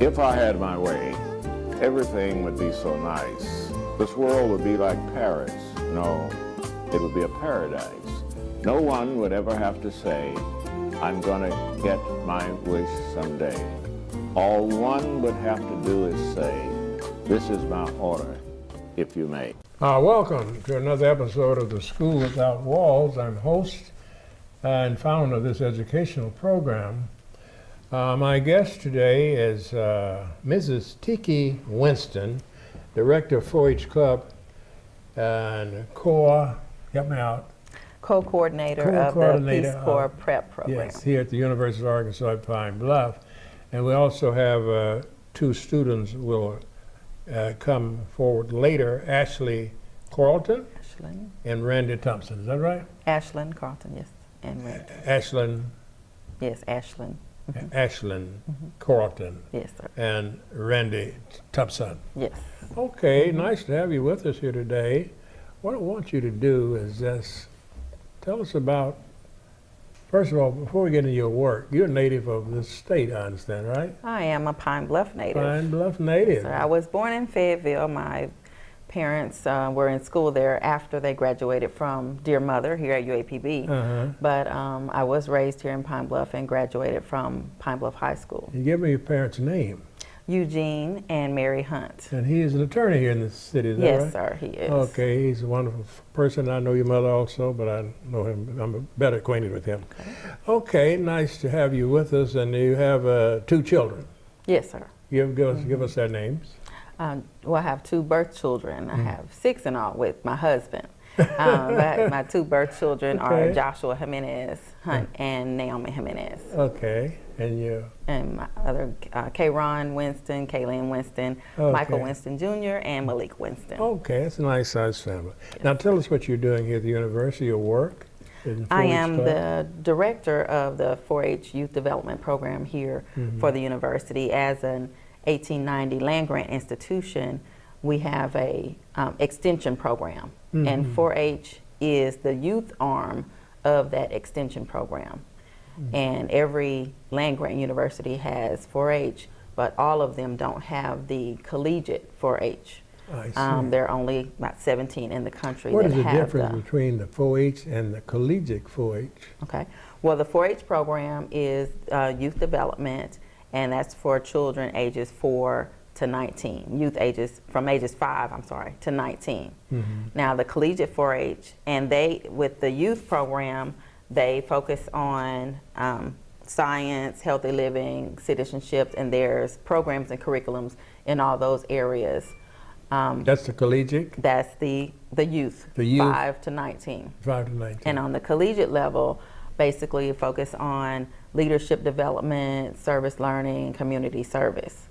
If I had my way, everything would be so nice. This world would be like Paris. No, it would be a paradise. No one would ever have to say, I'm gonna get my wish someday. All one would have to do is say, this is my order, if you may. Welcome to another episode of The School Without Walls. I'm host and founder of this educational program. My guest today is Mrs. Teki Winston, Director of 4-H Club and help me out. Co-coordinator of the Peace Corps Prep Program. Yes, here at the University of Arkansas at Pine Bluff. And we also have two students who will come forward later, Ashlyn Carlton and Randy Thompson. Is that right? Ashlyn Carlton, yes, and Randy. Ashlyn. Yes, Ashlyn. Mm-hmm. Ashlyn Carlton. Yes, sir. And Randy Thompson. Yes. Okay, nice to have you with us here today. What I want you to do is just tell us about, first of all, before we get into your work, you're a native of this state, I understand, right? I am a Pine Bluff native. Pine Bluff native. So I was born in Fayetteville. My parents were in school there after they graduated from Dear Mother here at UAPB. But I was raised here in Pine Bluff and graduated from Pine Bluff High School. You give me your parents' name. Eugene and Mary Hunt. And he is an attorney here in the city, is that yes, right? sir, he is. Okay, he's a wonderful person. I know your mother also, but I know him. I'm better acquainted with him. Okay, nice to have you with us. And you have 2 children. Yes, sir. Give us their names. Well, I have 2 birth children. I have 6 in all with my husband. But my 2 birth children are Joshua Jimenez Hunt and Naomi Jimenez. Okay, and you? And my other, K-Ron Winston, Kaylin Winston, Michael Winston Jr., and Malik Winston. Okay, that's a nice sized family. Yes. Now tell us what you're doing here at the university, your work. I am the director of the 4-H Youth Development Program here for the university. As an 1890 land-grant institution, we have a extension program, and 4-H is the youth arm of that extension program. And every land-grant university has 4-H, but all of them don't have the collegiate 4-H. I see. There are only about 17 in the country that have that have What is the difference between the 4-H and the collegiate 4-H? Okay. Well, the 4-H program is youth development, and that's for children ages 4 to 19, youth ages from ages 5, to 19. Now the collegiate 4-H, and with the youth program, they focus on science, healthy living, citizenship, and there's programs and curriculums in all those areas. That's the collegiate? That's the youth, 5 to 19. 5 to 19. And on the collegiate level, basically you focus on leadership development, service learning, community service.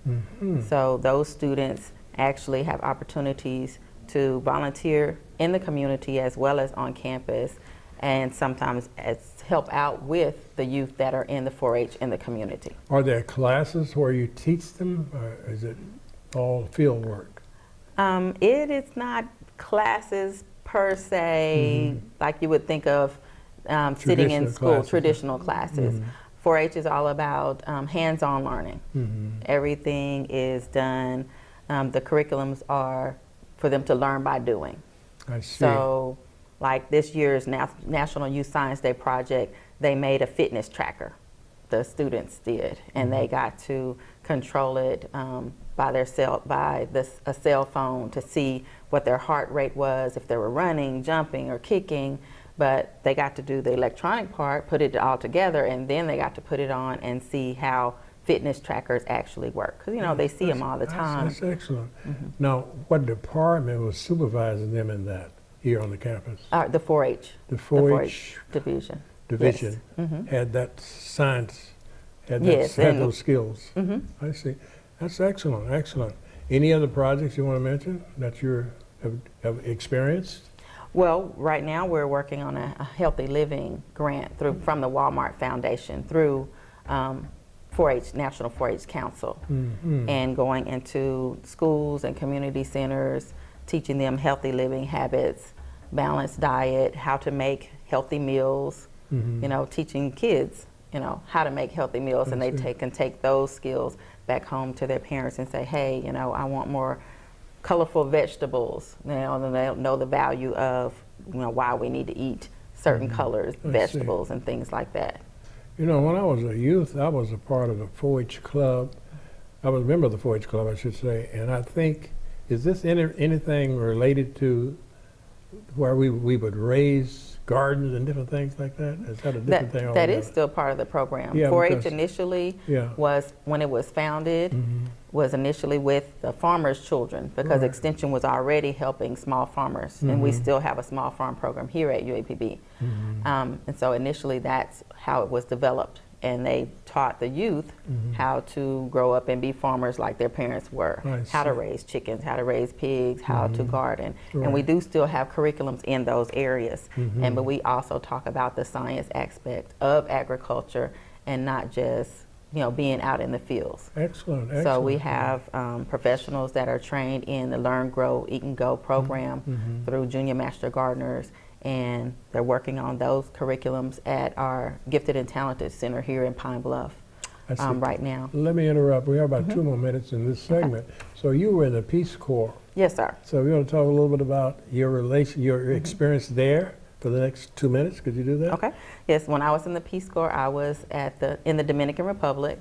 So those students actually have opportunities to volunteer in the community as well as on campus, and sometimes help out with the youth that are in the 4-H in the community. Are there classes where you teach them, or is it all field work? It is not classes per se, like you would think of sitting in school, classes. Traditional classes. 4-H is all about hands-on learning. Everything is done, the curriculums are for them to learn by doing. I see. So, like this year's National Youth Science Day project, they made a fitness tracker, the students did, and they got to control it by a cell phone to see what their heart rate was, if they were running, jumping, or kicking. But they got to do the electronic part, put it all together, and then they got to put it on and see how fitness trackers actually work. Because, they see them all the time. That's excellent. Now, what department was supervising them in that here on the campus? The 4-H. The 4-H division. Yes. Had that science, had those skills. I see. That's excellent, excellent. Any other projects you want to mention that you have experienced? Well, right now we're working on a healthy living grant from the Walmart Foundation through 4-H, National 4-H Council, and going into schools and community centers, teaching them healthy living habits, balanced diet, how to make healthy meals, teaching kids, you know, how to make healthy meals, and they can take those skills back home to their parents and say, hey, you know, I want more colorful vegetables. You know, and they'll know the value of, you know, why we need to eat certain colors, vegetables, and things like that. You know, when I was a youth, I was a part of the 4-H club. I was a member of the 4-H club, I should say, and I think, is this anything related to where we would raise gardens and different things like that? Is that a different thing? That is still part of the program. Yeah, 4-H initially was, when it was founded, was initially with the farmers' children, because Extension was already helping small farmers, and we still have a small farm program here at UAPB. And so initially that's how it was developed, and they taught the youth how to grow up and be farmers like their parents were, how to raise chickens, how to raise pigs, how to garden. And we do still have curriculums in those areas, but we also talk about the science aspect of agriculture and not just, you know, being out in the fields. Excellent. So we have professionals that are trained in the Learn, Grow, Eat and Go program through Junior Master Gardeners, and they're working on those curriculums at our Gifted and Talented Center here in Pine Bluff right now. Let me interrupt. We have about 2 more minutes in this segment. So you were in the Peace Corps. Yes, sir. So we want to talk a little bit about your your experience there for the next 2 minutes. Could you do that? Okay. Yes, when I was in the Peace Corps, I was in the Dominican Republic.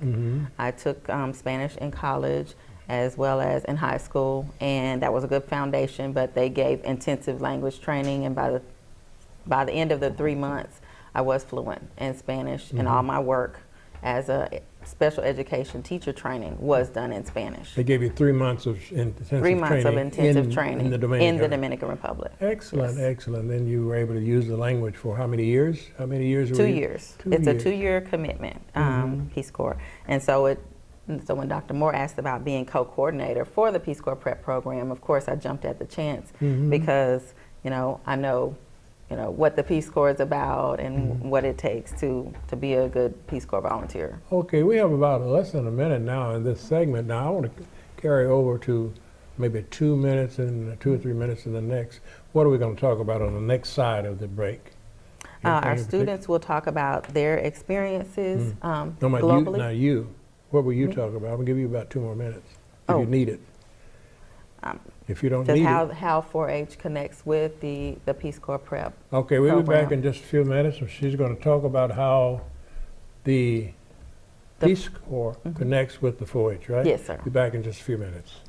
I took Spanish in college as well as in high school, and that was a good foundation, but they gave intensive language training, and by the end of the 3 months, I was fluent in Spanish, and all my work as a special education teacher training was done in Spanish. They gave you 3 months of intensive training. 3 months of intensive training in the Dominican Republic. Excellent, excellent. Then you were able to use the language for how many years? How many years? 2 years. It's a 2-year commitment, Peace Corps. And so when Dr. Moore asked about being co-coordinator for the Peace Corps Prep program, of course I jumped at the chance because, you know, I know, you know, what the Peace Corps is about and what it takes to be a good Peace Corps volunteer. Okay, we have about less than a minute now in this segment. Now I want to carry over to maybe 2 minutes and 2 or 3 minutes in the next. What are we going to talk about on the next side of the break? Our students will talk about their experiences globally. What will you talk about? I'm going to give you about 2 more minutes if you need it. If you don't just need how 4-H connects with the Peace Corps Prep. Okay, we'll be back in just a few minutes. She's going to talk about how the Peace Corps connects with the 4-H, right? Yes, sir. Be back in just a few minutes.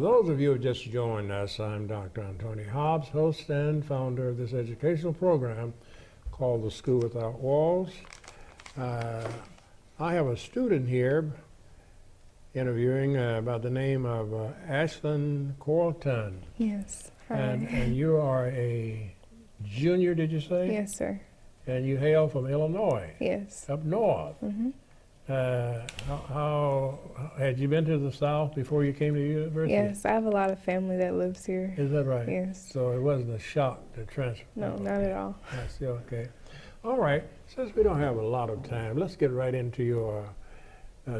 Those of you who just joined us, I'm Dr. Anthony Hobbs, host and founder of this educational program called The School Without Walls. I have a student here interviewing by the name of Ashlyn Carlton. Yes. Hi. And you are a junior, did you say? Yes, sir. And you hail from Illinois? Yes. Up north? How had you been to the South before you came to university? Yes, I have a lot of family that lives here. Is that right? Yes. So it wasn't a shock to transfer? No, not at all. I see, okay. All right, since we don't have a lot of time, let's get right into your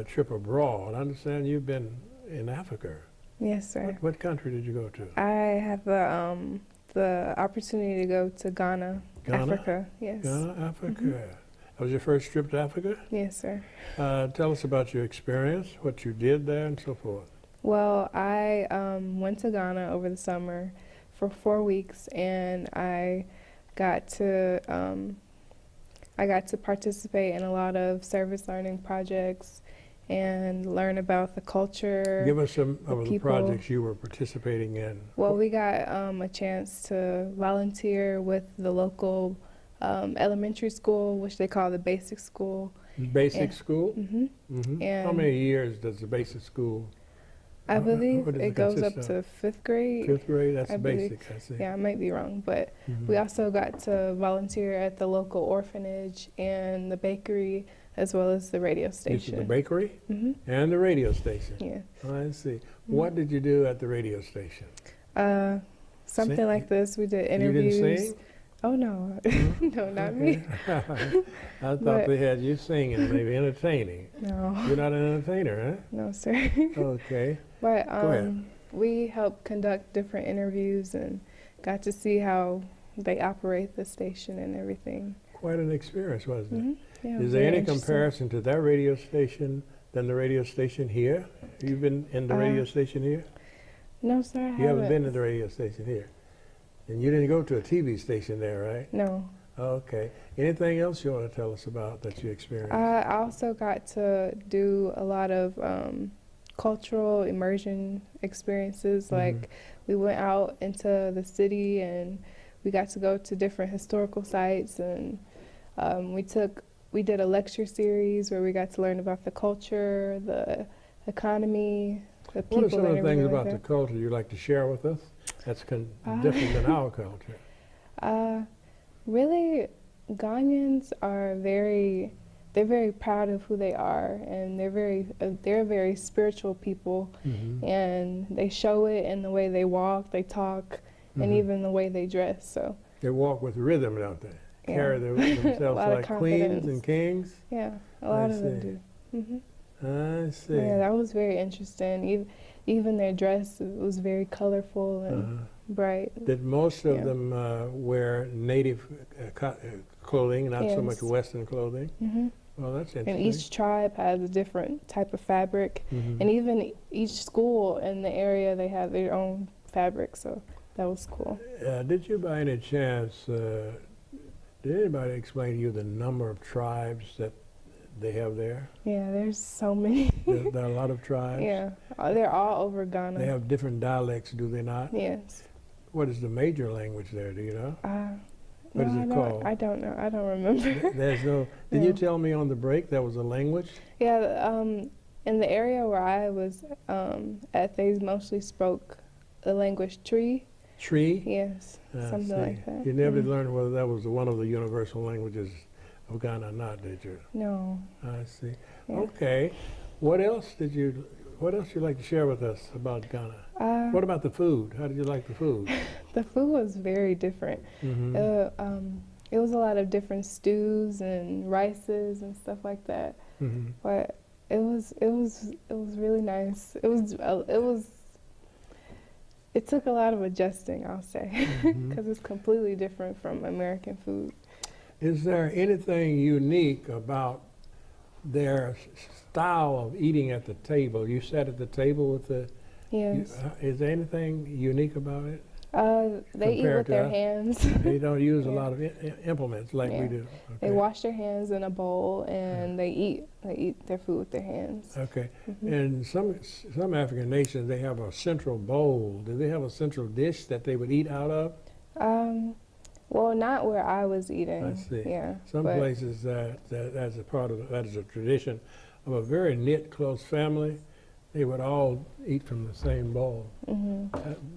trip abroad. I understand you've been in Africa. Yes, sir. What country did you go to? I had the opportunity to go to Ghana, Africa. Yes. Ghana, Africa. That was your first trip to Africa? Yes, sir. Tell us about your experience, what you did there, and so forth. Well, I went to Ghana over the summer for 4 weeks, and I got to participate in a lot of service learning projects and learn about the culture. Give us some of the people. projects you were participating in. Well, we got a chance to volunteer with the local elementary school, which they call the basic school. Basic school? And How many years does the basic school I believe what does it goes up consist to of? 5th grade. 5th grade, that's I believe. basic, I see. Yeah, I might be wrong, but we also got to volunteer at the local orphanage and the bakery, as well as the radio You said station. the bakery hmm and the radio station. Yeah. I see. What did you do at the radio station? Something Sing? like this. We did interviews. You didn't sing? Oh no, no, not me. I thought But- they had you singing, maybe entertaining. No, You're not an entertainer, no, sir. huh? Okay. But Go ahead. we helped conduct different interviews and got to see how they operate the station and everything. Quite an experience, wasn't it? Yeah, Is there very any interesting. comparison to that radio station than the radio station here? You've been in the radio station here? No, sir, I You haven't been to the radio station here. And you didn't go to a TV station there, right? No. Okay. Anything else you want to tell us about that you experienced? I also got to do a lot of cultural immersion experiences. Like we went out into the city and we got to go to different historical sites, and we did a lecture series where we got to learn about the culture, the economy, the people. What are some of the and things everything about like the culture you'd like to share with us that's different than our culture? Really, Ghanaians are they're very proud of who they are, and they're very spiritual people, and they show it in the way they walk, they talk, and even the way they dress. So They walk with rhythm, don't they? Yeah. Carry themselves lot of like queens confidence. and kings? yeah, a lot I of them see. do. hmm I see. Yeah, that was very interesting. Even their dress was very colorful and bright. Did most of Yeah. them wear native clothing, not so much Yes. Western clothing? hmm Well, that's And interesting. each tribe has a different type of fabric, Mhm. and even each school in the area, they have their own fabric, so that was cool. Did you by any chance, did anybody explain to you the number of tribes that they have there? Yeah, there's so many. There are a lot of tribes. Yeah, they're all over Ghana. They have different dialects, do they not? Yes. What is the major language there, do you know? What is No, it I called? I don't know. I don't remember. There's no, did No. you tell me on the break there was a language? Yeah, in the area where I was at, they mostly spoke the language Tree. Tree? Yes, I something see. like that. You never Mhm. learned whether that was one of the universal languages of Ghana or not, did you? No. I see. Yeah. Okay. What else you like to share with us about Ghana? What about the food? How did you like the food? The food was very different. Mhm. It was a lot of different stews and rices and stuff like that. Mhm. But it was really nice. It took a lot of adjusting, I'll say, Mhm. because it's completely different from American food. Is there anything unique about their style of eating at the table? You sat at the table with the. Yes. Is there anything unique about it? They eat compared with to their us? hands. They don't use a Yeah. lot of implements like we Yeah. do. They Okay. wash their hands in a bowl and they eat their food with their hands. Okay. Mhm. And some African nations, they have a central bowl. Do they have a central dish that they would eat out of? Well, not where I was eating. I see. Yeah. Some but- places that's a part of that is a tradition of a very knit, close family. They would all eat from the same bowl. Mhm.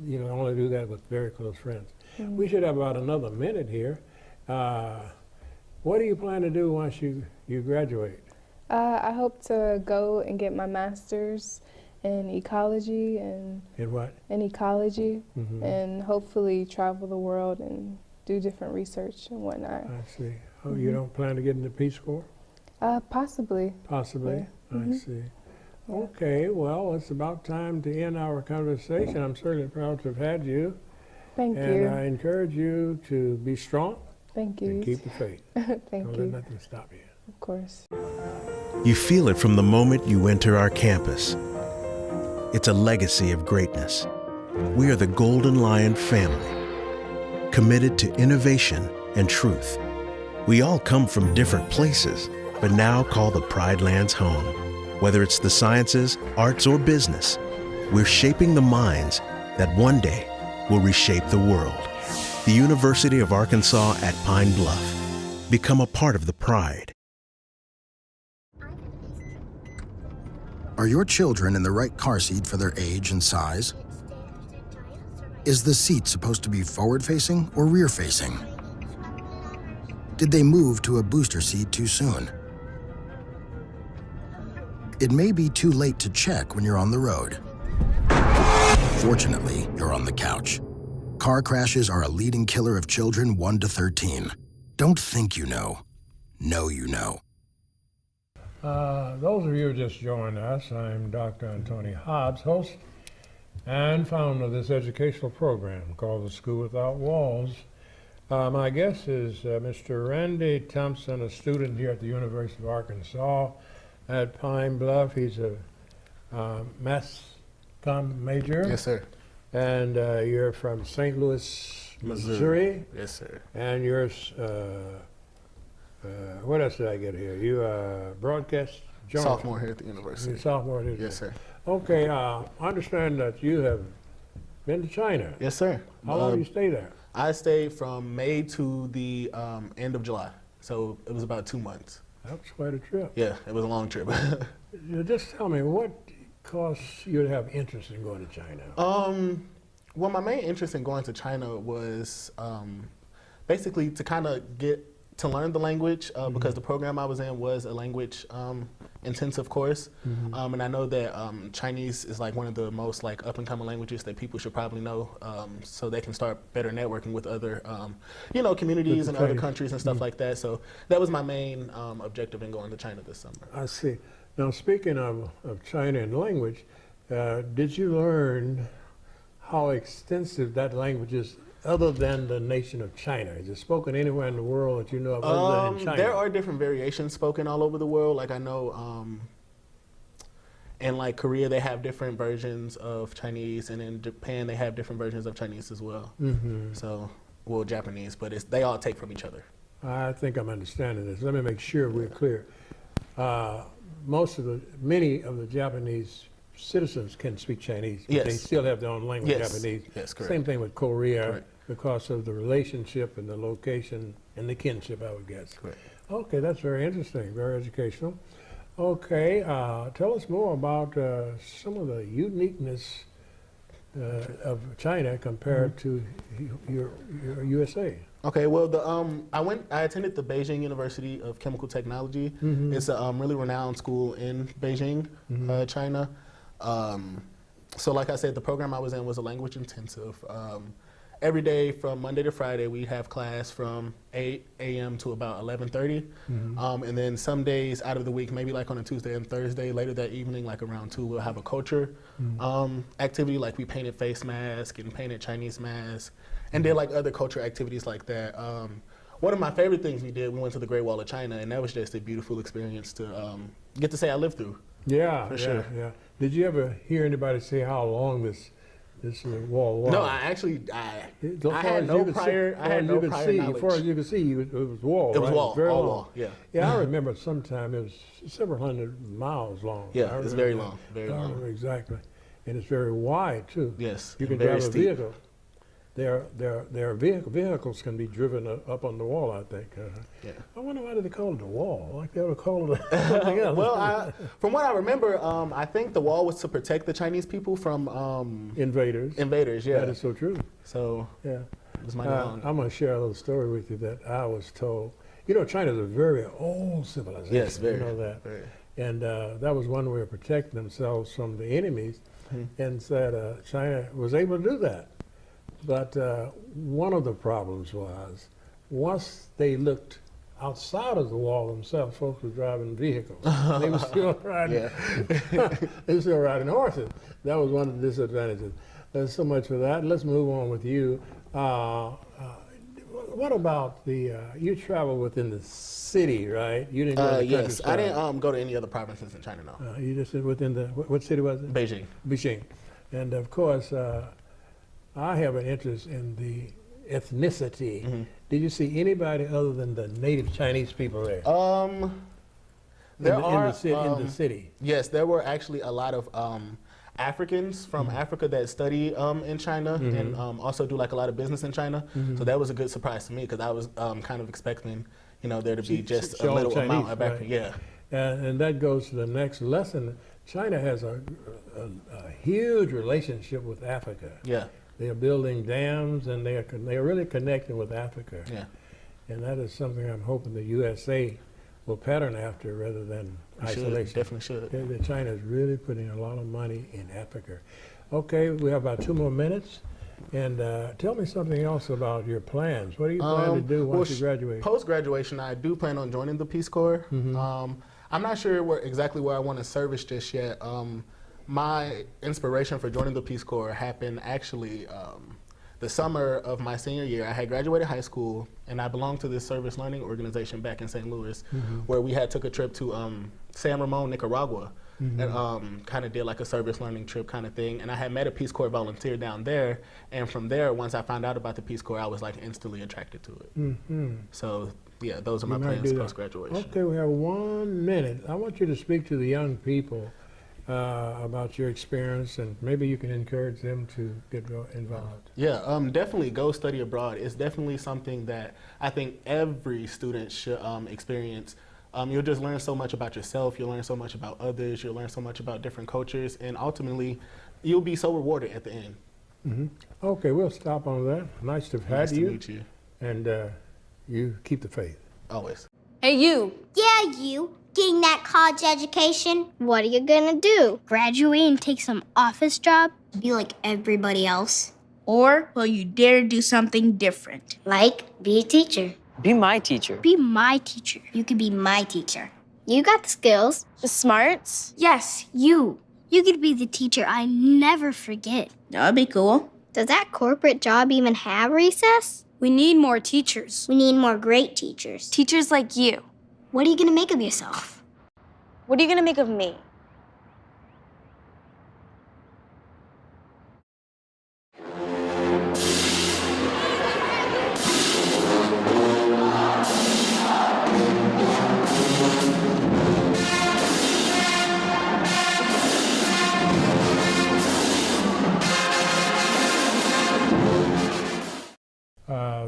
You know, only do that with very close friends. Mhm. We should have about another minute here. What do you plan to do once you graduate? I hope to go and get my master's in ecology and In what? Mhm. and hopefully travel the world and do different research and whatnot. I see. Oh, you Mhm. don't plan to get in the Peace Corps? Possibly. Possibly. Yeah. I Mhm. see. Yeah. Okay, well, it's about time to end our conversation. I'm certainly proud to have had you. Thank And you. I encourage you to be strong Thank and you. keep the faith. Thank Don't you. let nothing stop you. Of course. You feel it from the moment you enter our campus. It's a legacy of greatness. We are the Golden Lion family, committed to innovation and truth. We all come from different places, but now call the Pride Lands home. Whether it's the sciences, arts, or business, we're shaping the minds that one day will reshape the world. The University of Arkansas at Pine Bluff. Become a part of the Pride. Are your children in the right car seat for their age and size? Is the seat supposed to be forward-facing or rear-facing? Did they move to a booster seat too soon? It may be too late to check when you're on the road. Fortunately, you're on the couch. Car crashes are a leading killer of children 1 to 13. Don't think you know. Know you know. Those of you who just joined us, I'm Dr. Anthony Hobbs, host and founder of this educational program called The School Without Walls. My guest is Mr. Randy Thompson, a student here at the University of Arkansas at Pine Bluff. He's a mass comm major. Yes, sir. And you're from St. Louis, Missouri. Yes, sir. And you're, what else did I get here? You broadcast journal. Sophomore here at the university. You're a sophomore here. Yes, sir. Okay, I understand that you have been to China. Yes, sir. How long did you stay there? I stayed from May to the end of July, so it was about 2 months. That was quite a trip. Yeah, it was a long trip. Just tell me, what caused you to have interest in going to China? Well, my main interest in going to China was basically to kind of get to learn the language because the program I was in was a language intensive course, and I know that Chinese is like one of the most like up and coming languages that people should probably know, so they can start better networking with other, communities and other countries and stuff like that. So that was my main objective in going to China this summer. I see. Now, speaking of China and language, did you learn how extensive that language is other than the nation of China? Is it spoken anywhere in the world that you know of other than in China? There are different variations spoken all over the world. Like I know in like Korea they have different versions of Chinese, and in Japan they have different versions of Chinese as well. So, well, Japanese, but they all take from each other. I think I'm understanding this. Let me make sure we're clear. Many of the Japanese citizens can speak Chinese, but Yes. they still have their own language, Yes. Japanese. Yes, correct. Same thing with Korea, Correct. because of the relationship and the location and the kinship, I would guess. Correct. Okay, that's very interesting, very educational. Okay, tell us more about some of the uniqueness of China compared to your USA. Okay, well, I attended the Beijing University of Chemical Technology. It's a really renowned school in Beijing, China. So like I said, the program I was in was a language intensive. Every day from Monday to Friday, we have class from 8 a.m. to about 11:30. And then some days out of the week, maybe like on a Tuesday and Thursday, later that evening, like around 2, we'll have a culture activity, like we painted face masks and painted Chinese masks and did like other culture activities like that. One of my favorite things we did, we went to the Great Wall of China, and that was just a beautiful experience to get to say I lived through. Yeah, For yeah, sure. yeah. Did you ever hear anybody say how long this wall was? No, I actually, I As had no prior knowledge. As far as you could see, it was wall. It was right? wall, Very all long. wall, yeah. Yeah, I remember sometime it was several hundred miles long. Yeah, I it's very remember long, that. very I long. remember exactly, and it's very wide too. Yes, You can and very drive a steep. vehicle. Vehicles can be driven up on the wall, I think. Yeah. I wonder why did they call it the wall? Like they would have called it something else. Well, from what I remember, I think the wall was to protect the Chinese people from invaders. invaders. Yeah, That is so true. so Yeah. it was mighty long. I'm going to share a little story with you that I was told. You know, China's a very old civilization. Yes, very. You know that. Very. And that was one way of protecting themselves from the enemies, and said China was able to do that. But one of the problems was, once they looked outside of the wall themselves, folks were driving vehicles. They were still riding. They were still riding horses. That was one of the disadvantages. There's so much for that. Let's move on with you. What about you travel within the city, right? You didn't go to the Yes, I countryside. didn't go to any other provinces in China. No, You just said within the, what city was it? Beijing. Beijing. And of course, I have an interest in the ethnicity. Did you see anybody other than the native Chinese people there? There in are the city. Yes, there were actually a lot of Africans from Africa that study in China and also do like a lot of business in China. So that was a good surprise to me because I was kind of expecting, there to be just a all little Chinese, amount of right. African. Yeah. And that goes to the next lesson. China has a huge relationship with Africa. Yeah. They are building dams, and they are really connecting with Africa. Yeah. And that is something I'm hoping the USA will pattern after rather than isolation. Definitely should. China is really putting a lot of money in Africa. Okay, we have about 2 more minutes. And tell me something else about your plans. What do you plan to do once you graduate? Post-graduation, I do plan on joining the Peace Corps. I'm not sure exactly where I want to service just yet. My inspiration for joining the Peace Corps happened actually the summer of my senior year. I had graduated high school, and I belonged to this service learning organization back in St. Louis, where we took a trip to San Ramon, Nicaragua, and kind of did like a service learning trip kind of thing. And I had met a Peace Corps volunteer down there, and from there, once I found out about the Peace Corps, I was like instantly attracted to it. So yeah, those are my plans post-graduation. Okay, we have 1 minute. I want you to speak to the young people about your experience, and maybe you can encourage them to get involved. Yeah, definitely go study abroad. It's definitely something that I think every student should experience. You'll just learn so much about yourself, you'll learn so much about others, you'll learn so much about different cultures, and ultimately, you'll be so rewarded at the end. Okay, we'll stop on that. Nice to have had Nice you. to meet you. And you keep the faith. Always. Hey, you. Yeah, you. Getting that college education? What are you gonna do? Graduate and take some office job? Be like everybody else? Or will you dare do something different? Like, be a teacher. Be my teacher. Be my teacher. You could be my teacher. You got the skills. The smarts? Yes, you. You could be the teacher I never forget. That'd be cool. Does that corporate job even have recess? We need more teachers. We need more great teachers. Teachers like you. What are you gonna make of yourself? What are you gonna make of me?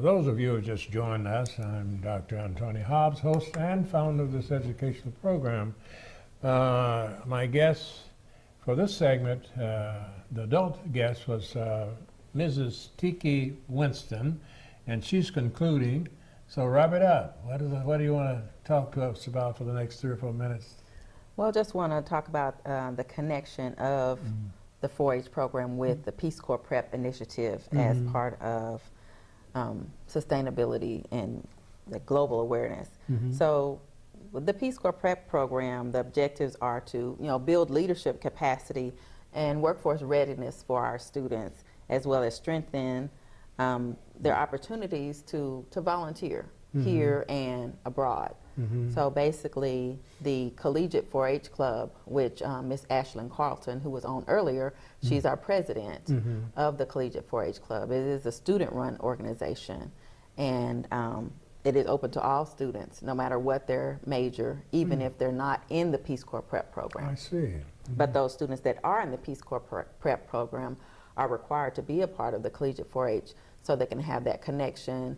Those of you who just joined us, I'm Dr. Anthony Hobbs, host and founder of this educational program. My guest for this segment, the adult guest, was Mrs. Teki Winston, and she's concluding. So wrap it up. What do you want to talk to us about for the next 3 or 4 minutes? Well, just want to talk about the connection of the 4-H program with the Peace Corps Prep Initiative as part of sustainability and the global awareness. So with the Peace Corps Prep program, the objectives are to build leadership capacity and workforce readiness for our students, as well as strengthen their opportunities to volunteer here and abroad. So basically, the Collegiate 4-H Club, which Miss Ashlyn Carlton, who was on earlier, she's our president of the Collegiate 4-H Club. It is a student-run organization, and it is open to all students, no matter what their major, even if they're not in the Peace Corps Prep program. I see. But those students that are in the Peace Corps Prep program are required to be a part of the Collegiate 4-H so they can have that connection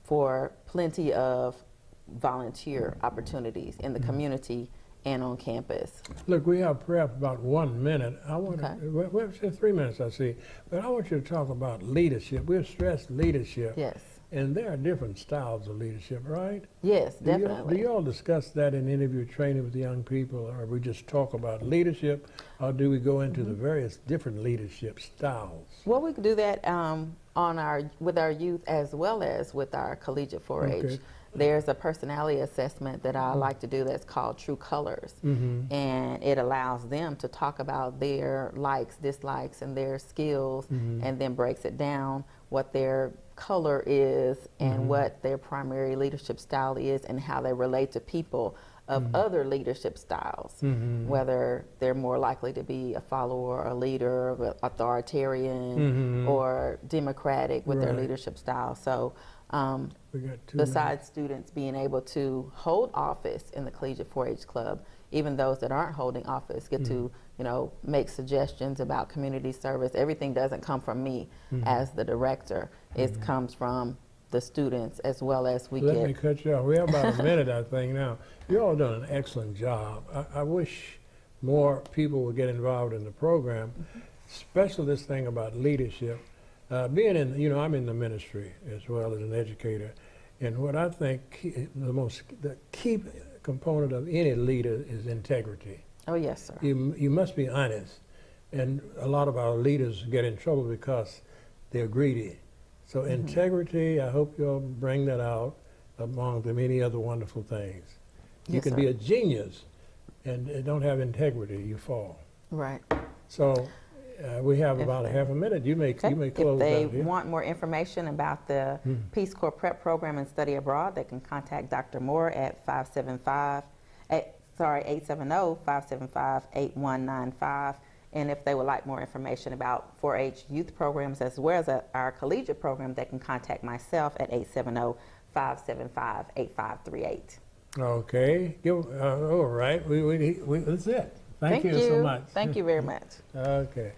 for plenty of volunteer opportunities in the community and on campus. Look, we have perhaps about 1 minute. I want to, well, 3 minutes I see, but I want you to talk about leadership. We've stressed leadership. Yes. And there are different styles of leadership, right? Yes, definitely. Do you all discuss that in interview training with the young people, or we just talk about leadership, or do we go into the various different leadership styles? Well, we could do that with our youth as well as with our Collegiate 4-H. Okay. There's a personality assessment that I like to do that's called True Colors, and it allows them to talk about their likes, dislikes, and their skills, and then breaks it down what their color is and what their primary leadership style is and how they relate to people of other leadership styles, whether they're more likely to be a follower, a leader, authoritarian, or democratic with their leadership style. So besides students being able to hold office in the Collegiate 4-H Club, even those that aren't holding office get to make suggestions about community service. Everything doesn't come from me as the director. It comes from the students as well as we get. Let me cut you off. We have about a minute, I think, now. You all done an excellent job. I wish more people will get involved in the program, especially this thing about leadership. Being in, you know, I'm in the ministry as well as an educator, and what I think the key component of any leader is integrity. Oh, yes, sir. You must be honest, and a lot of our leaders get in trouble because they're greedy. So integrity, I hope you'll bring that out among the many other wonderful things. You Yes, can sir. be a genius and don't have integrity, you fall. Right. So we have about a half a minute. You may close If they out here. want more information about the Peace Corps Prep Program and Study Abroad, they can contact Dr. Moore at 870-575-8195. And if they would like more information about 4-H youth programs as well as our collegiate program, they can contact myself at 870-575-8538. Okay. All right. That's it. Thank you so much. Thank you very much. Okay.